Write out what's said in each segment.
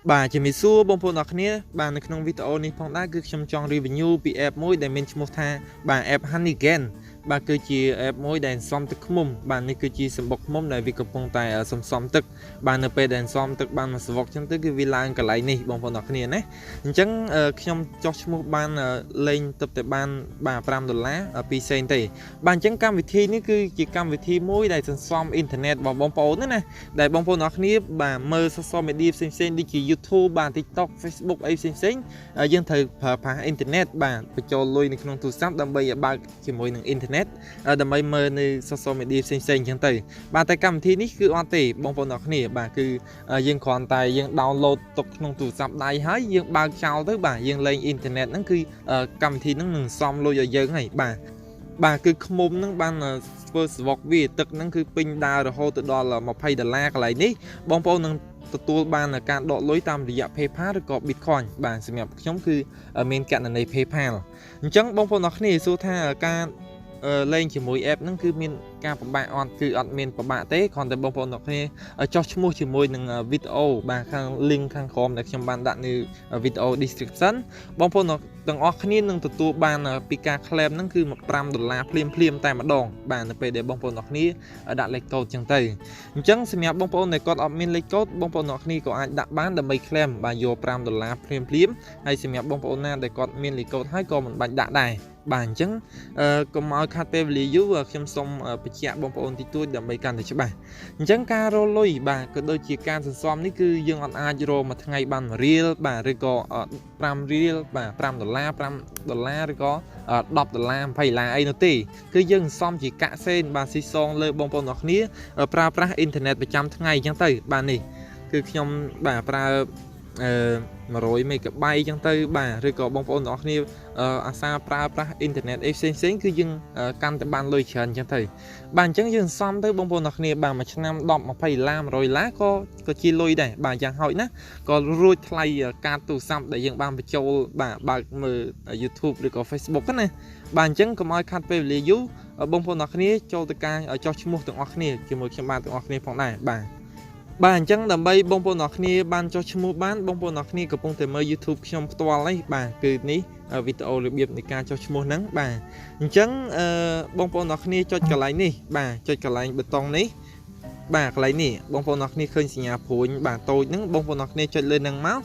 bà chỉ mình xua bông phun nọc nia bàในក្នុង video នេះផងដែរគឺខ្ញុំចង់ review ពី app មួយដែលមានឈ្មោះថាបាទ App Honeygain បាទគឺជា app មួយដែលសំទឹកឃុំបាទនេះគឺជាសម្បុកឃុំដែលវាកំពុងតែសំទឹកបាទនៅពេលដែលសំទឹកបានមកសវកចឹងទៅគឺវាឡើងកន្លែងនេះបងប្អូនអ្នកគ្នាណាអញ្ចឹងខ្ញុំចោះឈ្មោះបានលេងទឹកតែបានបាទ$5ពីសេនទេបាទអញ្ចឹងកម្មវិធីនេះគឺជាកម្មវិធីមួយដែលសន្សំអ៊ីនធឺណិតរបស់បងប្អូនណាដែលបងប្អូនអ្នកគ្នាបាទមើល social media ផ្សេងៗដូចជា YouTube បាទ TikTok Facebook អីផ្សេងៗយើងត្រូវប្រើប្រាស់អ៊ីនធឺណិតបាទបញ្ចូលលុយនៅក្នុងទូរស័ព្ទដើម្បីឲ្យបើកជាមួយនឹងអ៊ីនធឺណិតដើម្បីមើលនៅ social media ផ្សេងៗអញ្ចឹងទៅបាទតែកម្មវិធីនេះគឺអត់ទេបងប្អូនអ្នកគ្នាបាទគឺយើងគ្រាន់តែយើង download ទុកក្នុងទូរស័ព្ទដៃហើយយើងបើកចោលទៅបាទយើងលេងអ៊ីនធឺណិតហ្នឹងគឺកម្មវិធីហ្នឹងនឹងសំលុយឲ្យយើងហើយបាទគឺឃុំហ្នឹងបានធ្វើសវកវាទឹកហ្នឹងគឺពេញដើររហូតទៅដល់$20កន្លែងនេះបងប្អូននឹងទទួលបានការដកលុយតាមរយៈ PayPal ឬក៏ Bitcoin បាទសម្រាប់ខ្ញុំគឺមានគណនី PayPal អញ្ចឹងបងប្អូនអ្នកគ្នាសួរថាការលេងជាមួយ app ហ្នឹងគឺមានការពិបាកអត់គឺអត់មានពិបាកទេគ្រាន់តែបងប្អូនអ្នកគ្នាចោះឈ្មោះជាមួយនឹងវីដេអូបាទខាង link ខាងក្រោមដែលខ្ញុំបានដាក់នៅ video description បងប្អូនទាំងអស់គ្នានឹងទទួលបានពីការ claim ហ្នឹងគឺ$5ភ្លាមតែម្ដងបាទនៅពេលដែលបងប្អូនអ្នកគ្នាដាក់លេខកូដចឹងទៅអញ្ចឹងសម្រាប់បងប្អូនដែលគាត់អត់មានលេខកូដបងប្អូនអ្នកគ្នាក៏អាចដាក់បានដើម្បី claim បាទយក$5ភ្លាមហើយសម្រាប់បងប្អូនណាដែលគាត់មានលេខកូដហើយក៏មិនបាច់ដាក់ដែរបាទអញ្ចឹងកុំឲ្យខាត់ពេលវេលាយូរខ្ញុំសូមបញ្ជាក់បងប្អូនតិចតួចដើម្បីកាន់តែច្បាស់អញ្ចឹងការរលុយបាទក៏ដូចជាការសន្សំនេះគឺយើងអត់អាចរមួយថ្ងៃបាន1រៀលបាទឬក៏5រៀលបាទ$5ឬក៏$10 $20អីនោះទេគឺយើងសន្សំជាកាក់សេនបាទស៊ីសងលើបងប្អូនអ្នកគ្នាប្រើប្រាស់អ៊ីនធឺណិតប្រចាំថ្ងៃអញ្ចឹងទៅបាទនេះគឺខ្ញុំបាទប្រើ100 MB ចឹងទៅបាទឬក៏បងប្អូនទាំងអស់គ្នាអាសាប្រើប្រាស់អ៊ីនធឺណិតអីផ្សេងគឺយើងកាន់តែបានលុយច្រើនចឹងទៅបាទអញ្ចឹងយើងសំទៅបងប្អូនទាំងអស់គ្នាបាទមួយឆ្នាំ$10 $20 $100ក៏ជាលុយដែរបាទយ៉ាងហោចណាក៏រួចថ្លៃកាតទូរស័ព្ទដែលយើងបានបញ្ចូលបាទបើកមើល YouTube ឬក៏ Facebook ណាបាទអញ្ចឹងកុំឲ្យខាត់ពេលវេលាយូរបងប្អូនទាំងអស់គ្នាចូលទៅការចោះឈ្មោះទាំងអស់គ្នាជាមួយខ្ញុំបានទាំងអស់គ្នាផងដែរបាទអញ្ចឹងដើម្បីបងប្អូនអ្នកគ្នាបានចុះឈ្មោះបានបងប្អូនអ្នកគ្នាកំពុងតែមើល YouTube ខ្ញុំផ្ទាល់នេះបាទគឺនេះវីដេអូរបៀបនៃការចុះឈ្មោះហ្នឹងបាទអញ្ចឹងបងប្អូនអ្នកគ្នាចុចកន្លែងនេះបាទចុចកន្លែងប៊ូតុងនេះបាទកន្លែងនេះបងប្អូនអ្នកគ្នាឃើញសញ្ញាព្រួញបាទតូចហ្នឹងបងប្អូនអ្នកគ្នាចុចលើហ្នឹងមក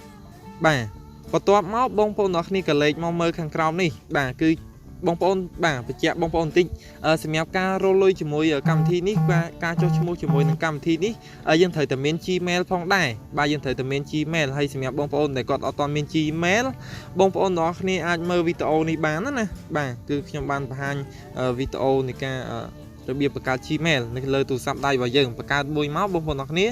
បាទបន្ទាប់មកបងប្អូនអ្នកគ្នាក៏លេខមកមើលខាងក្រោមនេះបាទគឺបងប្អូនបាទបញ្ជាក់បងប្អូនបន្តិចសម្រាប់ការរលុយជាមួយកម្មវិធីនេះបាទការចុះឈ្មោះជាមួយនឹងកម្មវិធីនេះយើងត្រូវតែមាន Gmail ផងដែរបាទយើងត្រូវតែមាន Gmail ហើយសម្រាប់បងប្អូនដែលគាត់អត់ទាន់មាន Gmail បងប្អូនទាំងអស់គ្នាអាចមើលវីដេអូនេះបានណាបាទគឺខ្ញុំបានបង្ហាញវីដេអូនៃការរបៀបបង្កើត Gmail នៅលើទូរស័ព្ទដៃរបស់យើងបង្កើតមួយមកបងប្អូនទាំងអស់គ្នា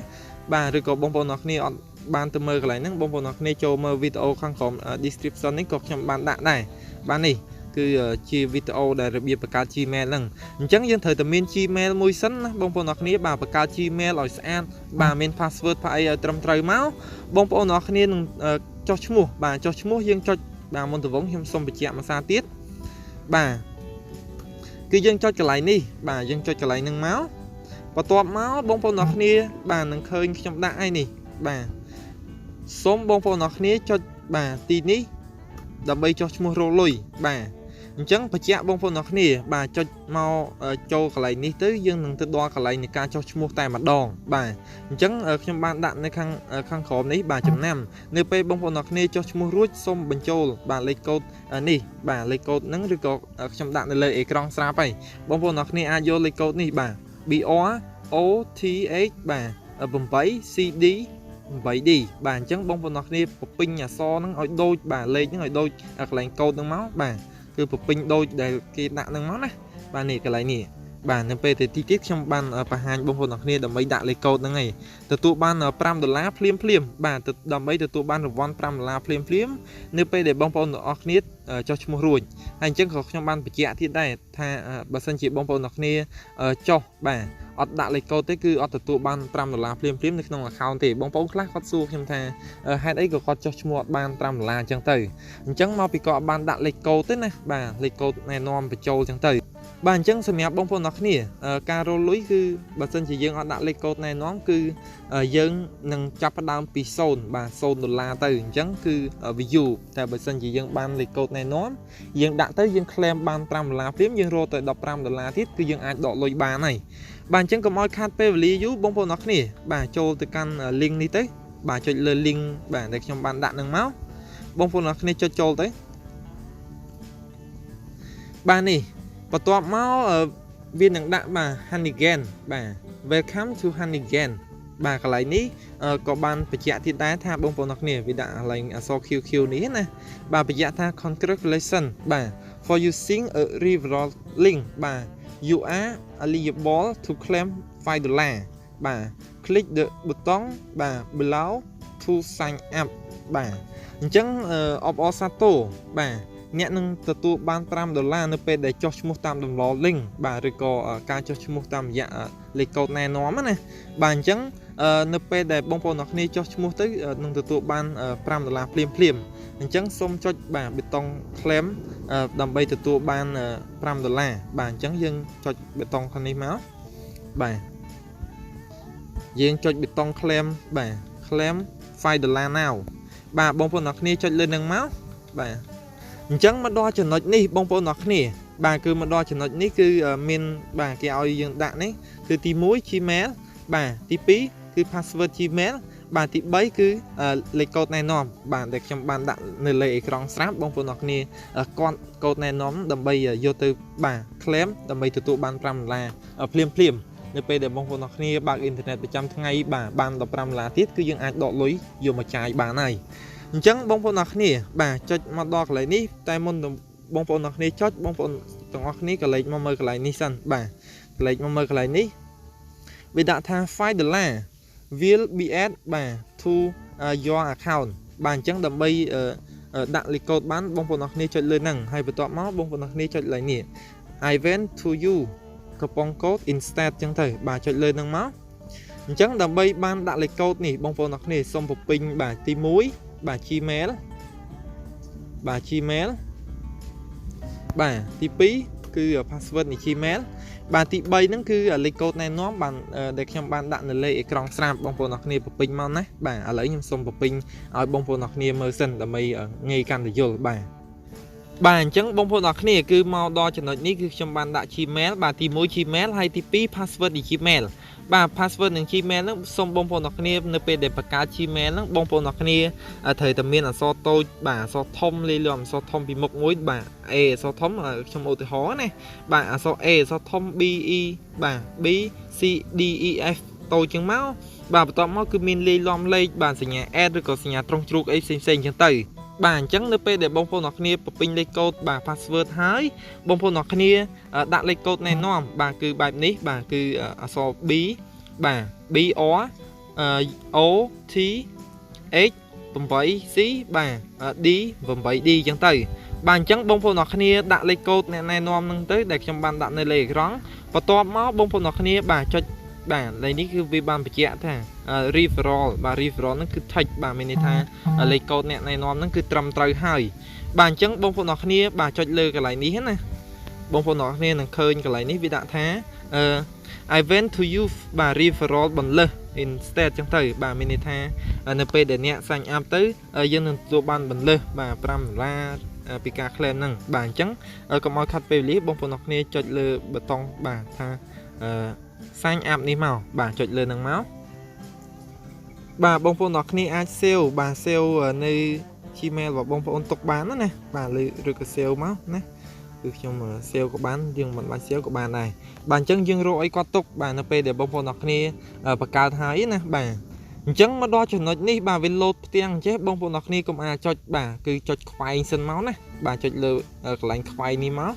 បាទឬក៏បងប្អូនទាំងអស់គ្នាអត់បានទៅមើលកន្លែងហ្នឹងបងប្អូនទាំងអស់គ្នាចូលមើលវីដេអូខាងក្រោម description នេះក៏ខ្ញុំបានដាក់ដែរបាទនេះគឺជាវីដេអូដែលរបៀបបង្កើត Gmail ហ្នឹងអញ្ចឹងយើងត្រូវតែមាន Gmail មួយសិនណាបងប្អូនអ្នកគ្នាបាទបង្កើត Gmail ឲ្យស្អាតបាទមាន password ផាអីឲ្យត្រឹមត្រូវមកបងប្អូនអ្នកគ្នានឹងចុះឈ្មោះបាទចុះឈ្មោះយើងចុចបាទមុនដំបូងខ្ញុំសូមបញ្ជាក់មួយសារទៀតបាទគឺយើងចុចកន្លែងនេះបាទយើងចុចកន្លែងហ្នឹងមកបន្ទាប់មកបងប្អូនអ្នកគ្នាបាទនឹងឃើញខ្ញុំដាក់ឯនេះបាទសូមបងប្អូនអ្នកគ្នាចុចបាទទីនេះដើម្បីចុះឈ្មោះរលុយបាទអញ្ចឹងបញ្ជាក់បងប្អូនអ្នកគ្នាបាទចុចមកចូលកន្លែងនេះទៅយើងនឹងទៅដល់កន្លែងនៃការចុះឈ្មោះតែម្ដងបាទអញ្ចឹងខ្ញុំបានដាក់នៅខាងក្រោមនេះបាទចំណាំនៅពេលបងប្អូនអ្នកគ្នាចុះឈ្មោះរួចសូមបញ្ចូលបាទលេខកូដនេះបាទលេខកូដហ្នឹងឬក៏ខ្ញុំដាក់នៅលើអេក្រង់ស្រាប់ហើយបងប្អូនអ្នកគ្នាអាចយកលេខកូដនេះបាទ BROTH បាទ8CD 8D បាទអញ្ចឹងបងប្អូនអ្នកគ្នាពពេញអក្សរហ្នឹងឲ្យដូចបាទលេខហ្នឹងឲ្យដូចកន្លែងកូដហ្នឹងមកបាទគឺពពេញដូចដែលគេដាក់ហ្នឹងមកណាបាទនេះកន្លែងនេះបាទនៅពេលទីទៀតខ្ញុំបានបង្ហាញបងប្អូនអ្នកគ្នាដើម្បីដាក់លេខកូដហ្នឹងឯងទទួលបាន$5ភ្លាមបាទដើម្បីទទួលបានរង្វាន់$5ភ្លាមនៅពេលដែលបងប្អូនទាំងអស់គ្នាចុះឈ្មោះរួចហើយអញ្ចឹងក៏ខ្ញុំបានបញ្ជាក់ទៀតដែរថាបើសិនជាបងប្អូនអ្នកគ្នាចុះបាទអត់ដាក់លេខកូដទេគឺអត់ទទួលបាន$5ភ្លាមនៅក្នុង account ទេបងប្អូនខ្លះគាត់សួរខ្ញុំថាហេតុអីក៏គាត់ចុះឈ្មោះអត់បាន$5អញ្ចឹងទៅអញ្ចឹងមកពីគាត់អត់បានដាក់លេខកូដទេណាបាទលេខកូដណែនាំបញ្ចូលអញ្ចឹងទៅ បាទអញ្ចឹងសម្រាប់បងប្អូនអ្នកគ្នាការរលុយគឺបើសិនជាយើងអត់ដាក់លេខកូដណែនាំគឺយើងនឹងចាប់ផ្ដើមពី0បាទ$0ទៅអញ្ចឹងគឺ view តែបើសិនជាយើងបានលេខកូដណែនាំយើងដាក់ទៅយើង claim បាន$5ព្រាមយើងរកទៅ$15ទៀតគឺយើងអាចដកលុយបានហើយបាទអញ្ចឹងកុំឲ្យខាតពេលវេលាយូរបងប្អូនអ្នកគ្នាបាទចូលទៅកាន់ link នេះទៅបាទចុចលើ link បាទដែលខ្ញុំបានដាក់នឹងមកបងប្អូនអ្នកគ្នាចុចចូលទៅបាទនេះបន្ទាប់មកវានឹងដាក់បាទ Honeygain បាទ Welcome to Honeygain បាទកន្លែងនេះក៏បានបញ្ជាក់ទៀតដែរថាបងប្អូនអ្នកគ្នាវាដាក់កន្លែងអក្សរ QQ នេះណាបាទបញ្ជាក់ថា Congratulations បាទ for using a referral link បាទ you are eligible to claim $5 បាទ click the button បាទ below to sign up បាទអញ្ចឹងអបអរសាទរបាទអ្នកនឹងទទួលបាន$5នៅពេលដែលចុះឈ្មោះតាមដំណ link បាទឬក៏ការចុះឈ្មោះតាមរយៈលេខកូដណែនាំណាបាទអញ្ចឹងនៅពេលដែលបងប្អូនអ្នកគ្នាចុះឈ្មោះទៅនឹងទទួលបាន$5ភ្លាមអញ្ចឹងសូមចុចបាទប៊ូតុង claim ដើម្បីទទួលបាន$5បាទអញ្ចឹងយើងចុចប៊ូតុងខាងនេះមកបាទយើងចុចប៊ូតុង claim បាទ claim $5 now បាទបងប្អូនអ្នកគ្នាចុចលើនឹងមកបាទអញ្ចឹងមកដល់ចំណុចនេះបងប្អូនអ្នកគ្នាបាទគឺមកដល់ចំណុចនេះគឺមានបាទគេឲ្យយើងដាក់នេះគឺទី1 Gmail បាទទី2គឺ password Gmail បាទទី3គឺលេខកូដណែនាំបាទដែលខ្ញុំបានដាក់នៅលើអេក្រង់ស្រាប់បងប្អូនអ្នកគ្នាគាត់កូដណែនាំដើម្បីយកទៅបាទ claim ដើម្បីទទួលបាន$5ភ្លាមនៅពេលដែលបងប្អូនអ្នកគ្នាបើកអ៊ីនធឺណិតប្រចាំថ្ងៃបាទបាន$15ទៀតគឺយើងអាចដកលុយយកមកចាយបានហើយអញ្ចឹងបងប្អូនអ្នកគ្នាបាទចុចមកដល់កន្លែងនេះតែមុនបងប្អូនអ្នកគ្នាចុចបងប្អូនទាំងអស់គ្នាក៏លេខមកមើលកន្លែងនេះសិនបាទលេខមកមើលកន្លែងនេះវាដាក់ថា$5 will be add បាទ to your account បាទអញ្ចឹងដើម្បីដាក់លេខកូដបានបងប្អូនអ្នកគ្នាចុចលើហ្នឹងហើយបន្ទាប់មកបងប្អូនអ្នកគ្នាចុចលើនេះ I went to you កំប៉ុងកូដ instead អញ្ចឹងទៅបាទចុចលើហ្នឹងមកអញ្ចឹងដើម្បីបានដាក់លេខកូដនេះបងប្អូនអ្នកគ្នាសូមបំពេញបាទទី1បាទ Gmail បាទ Gmail បាទទី2គឺ password នៃ Gmail បាទទី3ហ្នឹងគឺលេខកូដណែនាំបានដែលខ្ញុំបានដាក់នៅលើអេក្រង់ស្រាប់បងប្អូនអ្នកគ្នាបំពេញមកណាបាទឥឡូវខ្ញុំសូមបំពេញឲ្យបងប្អូនអ្នកគ្នាមើលសិនដើម្បីងាយកាន់តែយល់បាទអញ្ចឹងបងប្អូនអ្នកគ្នាគឺមកដល់ចំណុចនេះគឺខ្ញុំបានដាក់ Gmail បាទទី1 Gmail ហើយទី2 password នៃ Gmail បាទ password នឹង Gmail ហ្នឹងសូមបងប្អូនអ្នកគ្នានៅពេលដែលបង្កើត Gmail ហ្នឹងបងប្អូនអ្នកគ្នាត្រូវតែមានអក្សរតូចបាទអក្សរធំលាយលំអក្សរធំពីមុខមួយបាទ A អក្សរធំខ្ញុំឧទាហរណ៍ណាបាទអក្សរ A អក្សរធំ B E បាទ B C D E F តូចជាងមកបាទបន្ទាប់មកគឺមានលាយលំលេខបាទសញ្ញា add ឬក៏សញ្ញាត្រង់ជ្រូកអីផ្សេងៗចឹងទៅបាទអញ្ចឹងនៅពេលដែលបងប្អូនអ្នកគ្នាបំពេញលេខកូដបាទ password ហើយបងប្អូនអ្នកគ្នាដាក់លេខកូដណែនាំបាទគឺបែបនេះបាទគឺអក្សរ B បាទ B R O T H 8C បាទ D 8D អញ្ចឹងទៅបាទអញ្ចឹងបងប្អូនអ្នកគ្នាដាក់លេខកូដណែនាំហ្នឹងទៅដែលខ្ញុំបានដាក់នៅលើអេក្រង់បន្ទាប់មកបងប្អូនអ្នកគ្នាបាទចុចបាទលេខនេះគឺវាបានបញ្ជាក់ថា referral បាទ referral ហ្នឹងគឺ text បាទមានន័យថាលេខកូដអ្នកណែនាំហ្នឹងគឺត្រឹមត្រូវហើយបាទអញ្ចឹងបងប្អូនអ្នកគ្នាបាទចុចលើកន្លែងនេះណាបងប្អូនអ្នកគ្នានឹងឃើញកន្លែងនេះវាដាក់ថា I went to you បាទ referral បន្លឹះ instead ចឹងទៅបាទមានន័យថានៅពេលដែលអ្នក sign up ទៅយើងនឹងទទួលបានបន្លឹះបាទ$5ពីការ claim ហ្នឹងបាទអញ្ចឹងកុំឲ្យខាត់ពេលវេលាបងប្អូនអ្នកគ្នាចុចលើប៊ូតុងបាទថា sign up នេះមកបាទចុចលើហ្នឹងមកបាទបងប្អូនអ្នកគ្នាអាច save បាទ save នៅ Gmail របស់បងប្អូនទុកបានណាបាទឬក៏ save មកណាគឺខ្ញុំ save ក៏បានយើងមិនបាច់ save ក៏បានដែរបាទអញ្ចឹងយើងរកអីគាត់ទុកបាទនៅពេលដែលបងប្អូនអ្នកគ្នាបង្កើតហើយណាបាទអញ្ចឹងមកដល់ចំណុចនេះបាទវាលោតផ្ទាំងអញ្ចេះបងប្អូនអ្នកគ្នាកុំអាចចុចបាទគឺចុចខ្វែងសិនមកណាបាទចុចលើកន្លែងខ្វែងនេះមក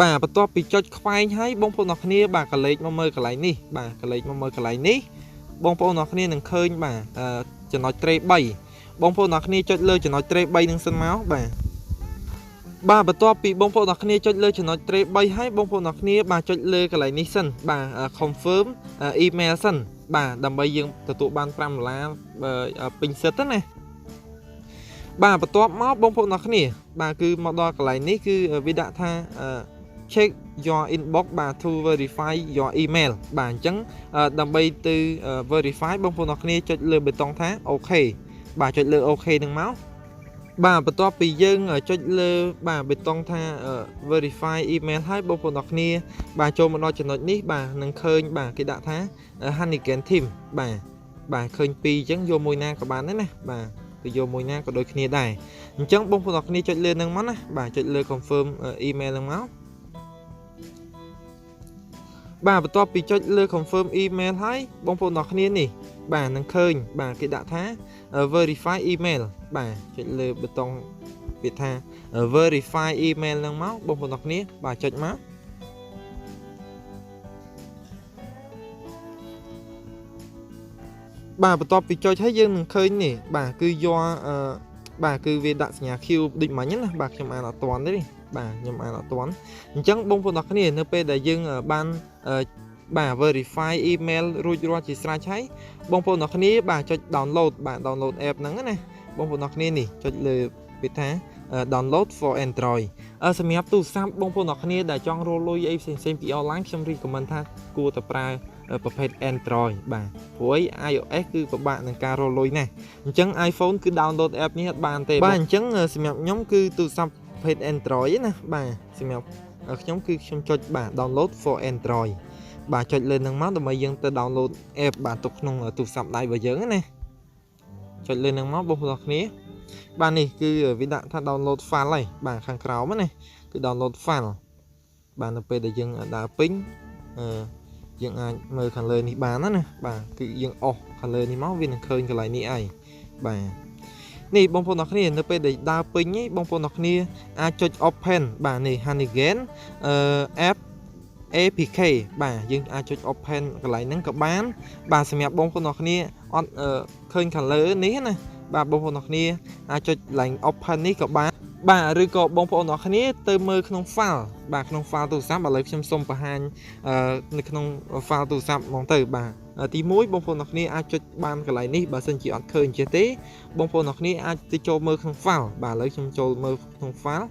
បាទបន្ទាប់ពីចុចខ្វែងហើយបងប្អូនអ្នកគ្នាបាទកលេចមកមើលកន្លែងនេះបាទកលេចមកមើលកន្លែងនេះបងប្អូនអ្នកគ្នានឹងឃើញបាទចំណុចត្រេ3បងប្អូនអ្នកគ្នាចុចលើចំណុចត្រេ3នឹងសិនមកបាទបន្ទាប់ពីបងប្អូនអ្នកគ្នាចុចលើចំណុចត្រេ3ហើយបងប្អូនអ្នកគ្នាបាទចុចលើកន្លែងនេះសិនបាទ confirm email សិនបាទដើម្បីយើងទទួលបាន$5ពេញសិតណាបាទបន្ទាប់មកបងប្អូនអ្នកគ្នាបាទគឺមកដល់កន្លែងនេះគឺវាដាក់ថា check your inbox បាទ to verify your email បាទអញ្ចឹងដើម្បីទៅ verify បងប្អូនអ្នកគ្នាចុចលើប៊ូតុងថា OK បាទចុចលើ OK នឹងមកបាទបន្ទាប់ពីយើងចុចលើបាទប៊ូតុងថា verify email ហើយបងប្អូនអ្នកគ្នាបាទចូលមកដល់ចំណុចនេះបាទនឹងឃើញបាទគេដាក់ថា Honeygain team បាទឃើញពីរអញ្ចឹងយកមួយណាក៏បានដែរណាបាទគឺយកមួយណាក៏ដូចគ្នាដែរអញ្ចឹងបងប្អូនអ្នកគ្នាចុចលើនឹងមកណាបាទចុចលើ confirm email នឹងមកបាទបន្ទាប់ពីចុចលើ confirm email ហើយបងប្អូនអ្នកគ្នានេះបាទនឹងឃើញបាទគេដាក់ថា verify email បាទចុចលើប៊ូតុងពាក្យថា verify email នឹងមកបងប្អូនអ្នកគ្នាបាទចុចមកបាទបន្ទាប់ពីចុចហើយយើងនឹងឃើញនេះបាទគឺយកបាទគឺវាដាក់សញ្ញា Q ដូចមិញណាបាទខ្ញុំអានអត់ទាន់ទេបាទខ្ញុំអានអត់ទាន់អញ្ចឹងបងប្អូនអ្នកគ្នានៅពេលដែលយើងបានបាទ verify email រួចរាល់ជាស្រេចហើយបងប្អូនអ្នកគ្នាបាទចុច download បាទ download app ហ្នឹងណាបងប្អូនអ្នកគ្នានេះចុចលើពាក្យថា download for Android សម្រាប់ទូរស័ព្ទបងប្អូនអ្នកគ្នាដែលចង់រកលុយអីផ្សេងៗពី online ខ្ញុំ recommend ថាគួរតែប្រើប្រភេទ Android បាទព្រោះ iOS គឺពិបាកនឹងការរកលុយណាស់អញ្ចឹង iPhone គឺ download app នេះអត់បានទេបាទអញ្ចឹងសម្រាប់ខ្ញុំគឺទូរស័ព្ទប្រភេទ Android ណាបាទសម្រាប់ខ្ញុំគឺខ្ញុំចុចបាទ download for Android បាទចុចលើនឹងមកដើម្បីយើងទៅ download app បាទទុកក្នុងទូរស័ព្ទដៃរបស់យើងណាចុចលើនឹងមកបងប្អូនអ្នកគ្នាបាទនេះគឺវាដាក់ថា download file ហើយបាទខាងក្រោមណាគឺ download file បាទនៅពេលដែលយើងដើរពេញយើងអាចមើលខាងលើនេះបានណាបាទគឺយើងអស់ខាងលើនេះមកវានឹងឃើញកន្លែងនេះឯងបាទនេះបងប្អូនអ្នកគ្នានៅពេលដែលដើរពេញនេះបងប្អូនអ្នកគ្នាអាចចុច open បាទនេះ Honeygain app APK បាទយើងអាចចុច open កន្លែងហ្នឹងក៏បានបាទសម្រាប់បងប្អូនអ្នកគ្នាអត់ឃើញខាងលើនេះណាបាទបងប្អូនអ្នកគ្នាអាចចុច line open នេះក៏បានបាទឬក៏បងប្អូនអ្នកគ្នាទៅមើលក្នុង file បាទក្នុង file ទូរស័ព្ទឥឡូវខ្ញុំសូមបង្ហាញនៅក្នុង file ទូរស័ព្ទហ្មងទៅបាទទី1បងប្អូនអ្នកគ្នាអាចចុចបានកន្លែងនេះបើសិនជាអត់ឃើញចេះទេបងប្អូនអ្នកគ្នាអាចទៅចូលមើលក្នុង file បាទឥឡូវខ្ញុំចូលមើលក្នុង file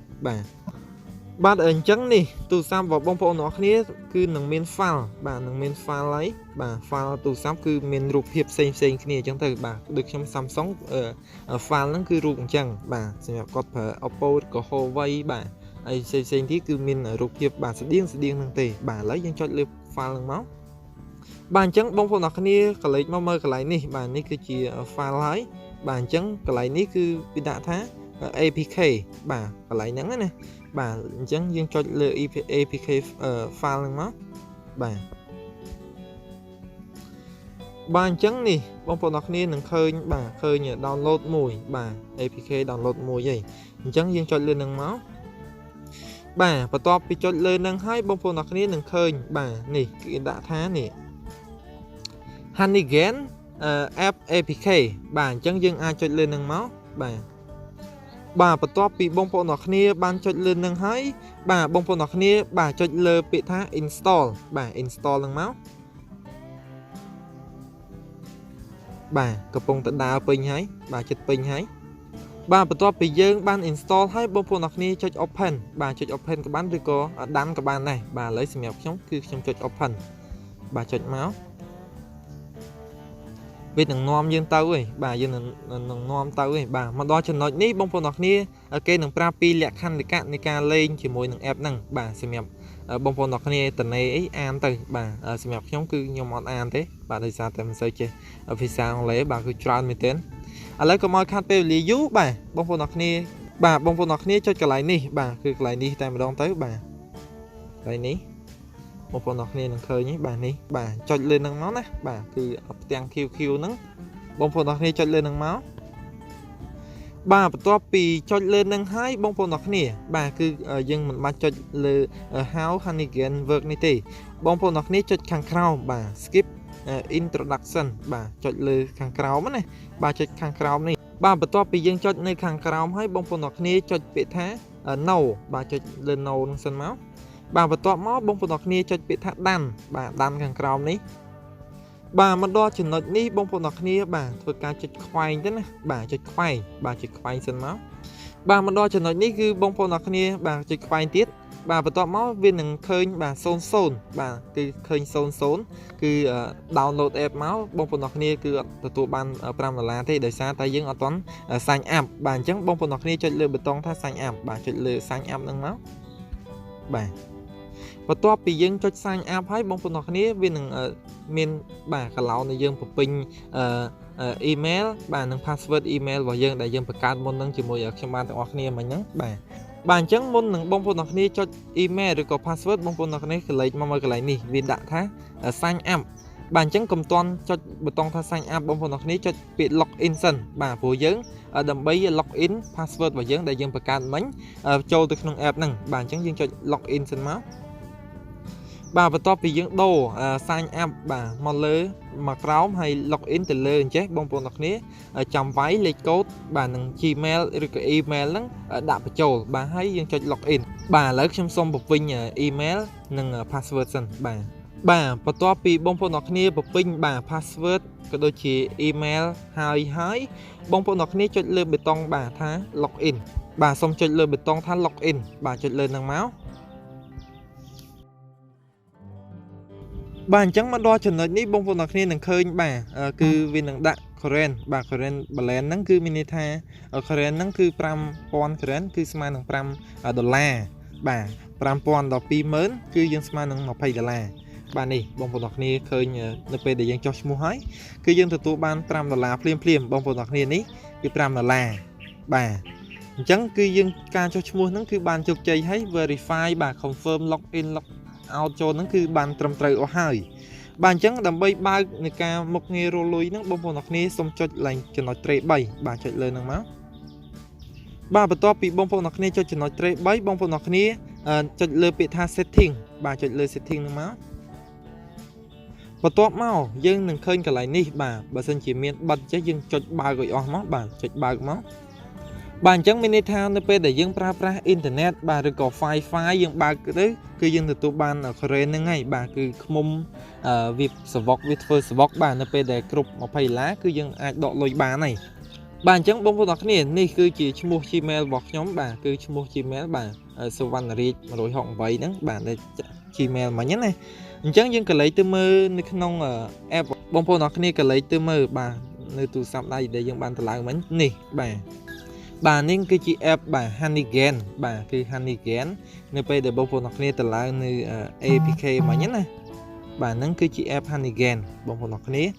បាទអញ្ចឹងនេះទូរស័ព្ទរបស់បងប្អូនអ្នកគ្នាគឺនឹងមាន file បាទនឹងមាន file ហើយបាទ file ទូរស័ព្ទគឺមានរូបភាពផ្សេងគ្នាអញ្ចឹងទៅបាទដូចខ្ញុំ Samsung file ហ្នឹងគឺរូបអញ្ចឹងបាទសម្រាប់គាត់ប្រើ Oppo ក៏ Huawei បាទហើយផ្សេងទៀតគឺមានរូបភាពបាទស្តៀងហ្នឹងទេបាទឥឡូវយើងចុចលើ file ហ្នឹងមកបាទអញ្ចឹងបងប្អូនអ្នកគ្នាក៏លេចមកមើលកន្លែងនេះបាទនេះគឺជា file ហើយបាទអញ្ចឹងកន្លែងនេះគឺវាដាក់ថា APK បាទកន្លែងហ្នឹងណាបាទអញ្ចឹងយើងចុចលើ APK file ហ្នឹងមកបាទអញ្ចឹងនេះបងប្អូនអ្នកគ្នានឹងឃើញបាទឃើញ download មួយបាទ APK download មួយហីអញ្ចឹងយើងចុចលើនឹងមកបាទបន្ទាប់ពីចុចលើនឹងហើយបងប្អូនអ្នកគ្នានឹងឃើញបាទនេះគេដាក់ថានេះ Honeygain App APK បាទអញ្ចឹងយើងអាចចុចលើនឹងមកបាទបន្ទាប់ពីបងប្អូនអ្នកគ្នាបានចុចលើនឹងហើយបាទបងប្អូនអ្នកគ្នាបាទចុចលើពាក្យថា install បាទ install នឹងមកបាទកំពុងតែដើរពេញហើយបាទចិត្តពេញហើយបាទបន្ទាប់ពីយើងបាន install ហើយបងប្អូនអ្នកគ្នាចុច open បាទចុច open ក៏បានឬក៏ដាំក៏បានដែរបាទឥឡូវសម្រាប់ខ្ញុំគឺខ្ញុំចុច open បាទចុចមកវានឹងនាំយើងទៅហីបាទយើងនឹងនាំទៅហីបាទមកដល់ចំណុចនេះបងប្អូនអ្នកគ្នាគេនឹងប្រាប់ពីលក្ខន្តិកៈនៃការលេងជាមួយនឹង app ហ្នឹងបាទសម្រាប់បងប្អូនអ្នកគ្នាតនេអីអានទៅបាទសម្រាប់ខ្ញុំគឺខ្ញុំអត់អានទេបាទដោយសារតែមិនសូវចេះភាសាអង់គ្លេសបាទគឺច្រើនមែនទែនឥឡូវក៏មកខាត់ពេលវេលាយូរបាទបងប្អូនអ្នកគ្នាបាទបងប្អូនអ្នកគ្នាចុចកន្លែងនេះបាទគឺកន្លែងនេះតែម្ដងទៅបាទកន្លែងនេះបងប្អូនអ្នកគ្នានឹងឃើញបាទនេះបាទចុចលើនឹងមកណាបាទគឺផ្ទាំង QQ ហ្នឹងបងប្អូនអ្នកគ្នាចុចលើនឹងមកបាទបន្ទាប់ពីចុចលើនឹងហើយបងប្អូនអ្នកគ្នាបាទគឺយើងមិនបាច់ចុចលើ How Honeygain Work នេះទេបងប្អូនអ្នកគ្នាចុចខាងក្រោមបាទ Skip Introduction បាទចុចលើខាងក្រោមណាបាទចុចខាងក្រោមនេះបាទបន្ទាប់ពីយើងចុចនៅខាងក្រោមហើយបងប្អូនអ្នកគ្នាចុចពាក្យថា No បាទចុចលើ No ហ្នឹងសិនមកបាទបន្ទាប់មកបងប្អូនអ្នកគ្នាចុចពាក្យថាដាំបាទដាំខាងក្រោមនេះបាទមកដល់ចំណុចនេះបងប្អូនអ្នកគ្នាបាទធ្វើការចុចខ្វែងទៅណាបាទចុចខ្វែងបាទចុចខ្វែងសិនមកបាទមកដល់ចំណុចនេះគឺបងប្អូនអ្នកគ្នាបាទចុចខ្វែងទៀត bà bắt tọt máu viên đừng khơi bà xôn bà cứ khơi xôn cứ download app máu bông phần nọc nia cứ tụi ban pram là thế đời xa tay dương ở toán sign app bà chẳng bông phần nọc nia cho lừa bê tông tha sign app bà cho lừa sign app nâng máu bà bắt tọt bị dương cho sign app hay bông phần nọc nia viên đừng miền bà cả lão này dương phục pin email bà nâng password email và dương đại dương bậc cao môn nâng chỉ môi ở trong ban tại ngọc nia mà nhớ bà chẳng môn nâng bông phần nọc nia cho email rồi có password bông phần nọc nia cái lấy mà cái lấy nỉ vì đã thá sign app bà chẳng cầm toàn cho bê tông tha sign app bông phần nọc nia cho bị login sân bà phù dưỡng đầm bấy login password và dưỡng đại dương bậc cao mấy châu từក្នុងapp nâng bà chẳng dương cho login sân máu bà và top bị dưỡng đồ sign app bà mà lơ mà cáo hay login từ lơ chết bông phần nọc nia chồng váy lịch code bà nâng gmail rồi cái email lắm đạp vào chỗ bà hay dương cho login bà lấy trong xong một vinh email nâng password sân bà và top bị bông phần nọc nia một vinh bà password cái đôi chỉ email hai bông phần nọc nia cho lơ bê tông bà thá login bà xong cho lơ bê tông thá login bà cho lơ nâng máu bà chẳng mà đo chuẩn này bông phần nọc nia nâng khơi bà cứ vì nâng đạn Korean bà Korean bà lên nâng cứ mini tha Korean nâng cứ pram pon Korean cứ smart nâng pram $bà pram pon đỏ pi mớn cứ dân smart nâng $20bà này bông phần nọc nia khơi nơi về để dân cho mua hói cứ dân từ tụ ban $5 phim bông phần nọc nia ní cứ $5 bà chẳng cứ dân ca cho mua nâng cứ ban chụp chơi thấy verify bà confirm login log out cho nó cứ bàn trầm trời ở hai bàn chẳng đầm bay ba người ca một nghe rô lùi nó bông phần nọc nia xong cho lành cho nó tre bay bà chạy lên nâng máu bà bắt top bị bông phần nọc nia cho nó tre bay bông phần nọc nia cho lơ bị tha setting bà chạy lơ setting nâng máu bắt top máu dân đừng khơi cả lại ní bà xin chỉ miền bật chứ dân cho ba gọi on máu bà chạy ba máu bạn chẳng mini thao nơi để dân pra internet bà được có file dân bà cứ đấy cứ dân từ tụ ban ở Korea nâng ngay bà cứ mông việc svok việc phơi svok bà nơi để group một phải lá cứ dân ai đọ lôi bà này bạn chẳng bông vô này ní cứ chỉ mua gmail bọc nhóm bà cứ mua gmail bà sâu văn rồi rồi họng vậy đó bà để gmail mà nhớ này chẳng dân cái lấy từ mơ nơi không app bông vô này cái lấy từ mơ bà nơi tụ sắm đây để dân ban từ lại mình nè bà nên cái chị app bà Honeygain bà cái Honeygain nơi bây giờ bông phần nọc nia từ lại nơi APK mà nhé này bà nâng cái chị app Honeygain bông phần nọc nia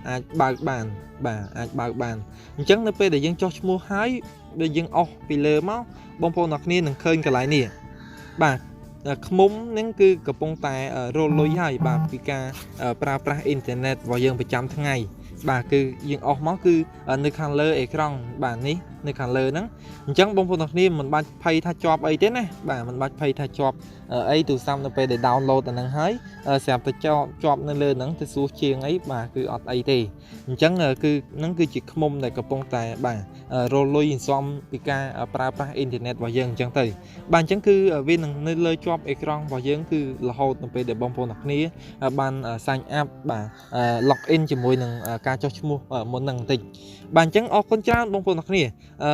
ai bao bàn bà ai bao bàn chẳng nơi bây giờ dân cho mua hái để dân off pillar máu bông phần nọc nia nâng khơi cái lại nè bà không nên cứ cặp bông tài roll lôi hay bà pika pra internet vào dân 100 tháng ngày bà cứ dân off máu cứ nơi khang lơ ekran bà ní nơi khang lơ nắng chẳng bông phần nọc nia mình bắt pay tha job ấy thế này bà mình bắt pay tha job ấy từ xong nó về để download từ năng hái xem tới cho job nên lên nắng từ số chiên ấy bà cứ ọt ấy thì chẳng cứ nắng cứ chỉ không này cặp bông tài bà roll lôi xong pika pra internet vào dân chẳng từ bà chẳng cứ viên nơi lơ job ekran vào dân cứ là hold nó về để bông phần nọc nia ban sign app bà login chỉ môi nằng ca cho mua một nằng tịch bạn chẳng ở con trai bông phần nọc nia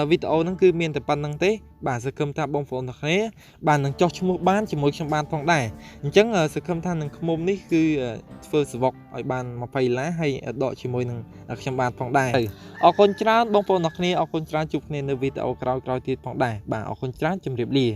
video nó cứ miền tập năng tế bà sẽ cầm tháp bông phần nọc nia bạn nằng cho mua bán chỉ môi trong ban phong đài chẳng sẽ cầm tháp nằng mồm ní cứ first vọc ở bàn mà phải lá hay đọ chỉ môi nằng trong ban phong đài ở con trai bông phần nọc nia ở con trai chụp nên video cào tiết phong đài bà ở con trai chấm điệp lìa